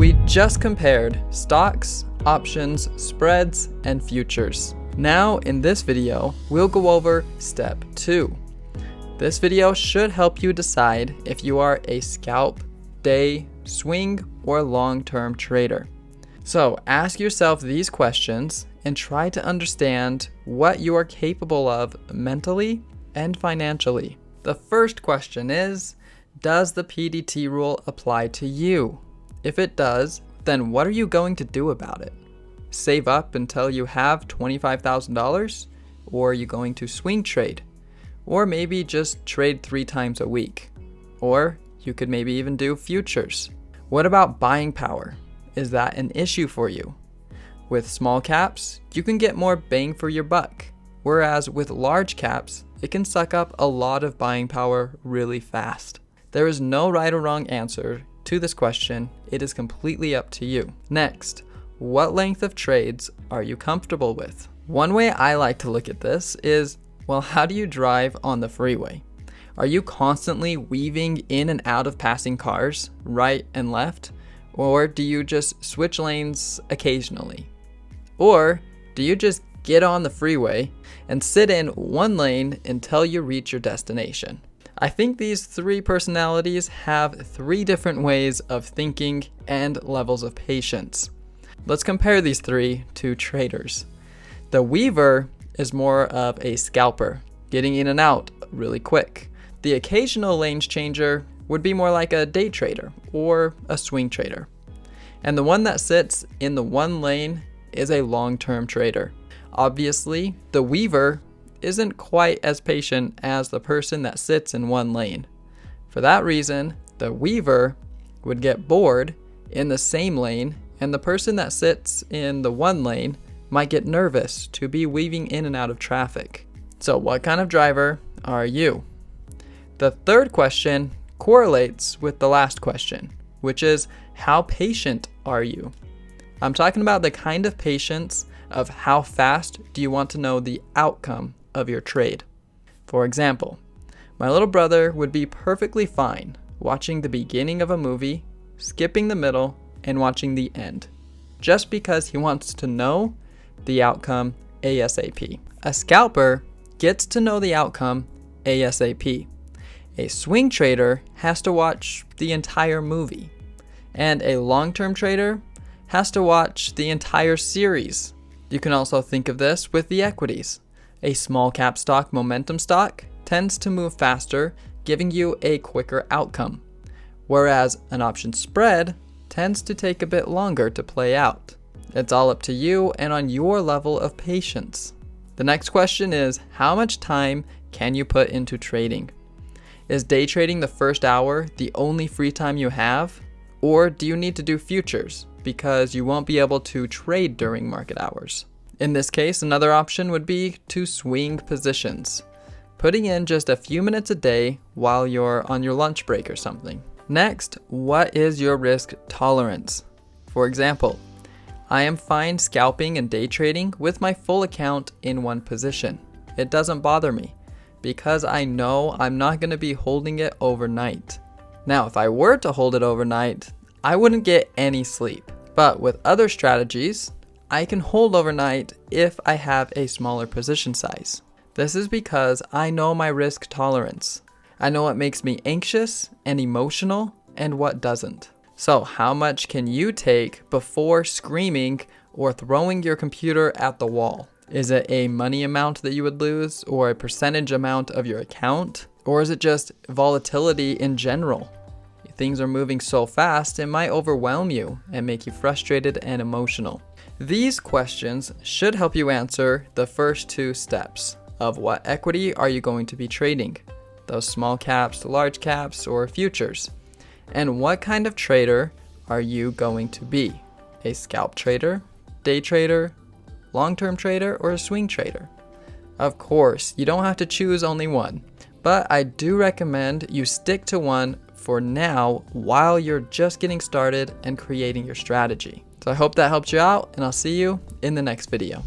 We just compared stocks, options, spreads, and futures. Now in this video, we'll go over step 2. This video should help you decide if you are a scalp, day, swing, or long-term trader. So ask yourself these questions and try to understand what you are capable of mentally and financially. The first question is, does the PDT rule apply to you? If it does, then what are you going to do about it? Save up until you have $25,000? Or are you going to swing trade? Or maybe just trade 3 times a week? Or you could maybe even do futures. What about buying power? Is that an issue for you? With small caps, you can get more bang for your buck. Whereas with large caps, it can suck up a lot of buying power really fast. There is no right or wrong answer to this question. It is completely up to you. Next, what length of trades are you comfortable with? One way I like to look at this is, well, how do you drive on the freeway? Are you constantly weaving in and out of passing cars, right and left? Or do you just switch lanes occasionally? Or do you just get on the freeway and sit in one lane until you reach your destination? I think these 3 personalities have 3 different ways of thinking and levels of patience. Let's compare these 3 to traders. The weaver is more of a scalper, getting in and out really quick. The occasional lanes changer would be more like a day trader or a swing trader. And the one that sits in the one lane is a long-term trader. Obviously, the weaver isn't quite as patient as the person that sits in one lane. For that reason, the weaver would get bored in the same lane, and the person that sits in the one lane might get nervous to be weaving in and out of traffic. So what kind of driver are you? The third question correlates with the last question, which is, how patient are you? I'm talking about the kind of patience of how fast do you want to know the outcome of your trade. For example, my little brother would be perfectly fine watching the beginning of a movie, skipping the middle, and watching the end, just because he wants to know the outcome ASAP. A scalper gets to know the outcome ASAP. A swing trader has to watch the entire movie, and a long-term trader has to watch the entire series. You can also think of this with the equities. A small cap stock, momentum stock, tends to move faster, giving you a quicker outcome, whereas an option spread tends to take a bit longer to play out. It's all up to you and on your level of patience. The next question is, how much time can you put into trading? Is day trading the first hour the only free time you have? Or do you need to do futures because you won't be able to trade during market hours? In this case, another option would be to swing positions, putting in just a few minutes a day while you're on your lunch break or something. Next, what is your risk tolerance? For example, I am fine scalping and day trading with my full account in one position. It doesn't bother me because I know I'm not going to be holding it overnight. Now, if I were to hold it overnight, I wouldn't get any sleep. But with other strategies, I can hold overnight if I have a smaller position size. This is because I know my risk tolerance. I know what makes me anxious and emotional and what doesn't. So how much can you take before screaming or throwing your computer at the wall? Is it a money amount that you would lose, or a percentage amount of your account? Or is it just volatility in general? Things are moving so fast, it might overwhelm you and make you frustrated and emotional. These questions should help you answer the first 2 steps of what equity are you going to be trading, those small caps, large caps, or futures, and what kind of trader are you going to be, a scalp trader, day trader, long-term trader, or a swing trader. Of course, you don't have to choose only one, but I do recommend you stick to one for now while you're just getting started and creating your strategy. So I hope that helped you out, and I'll see you in the next video.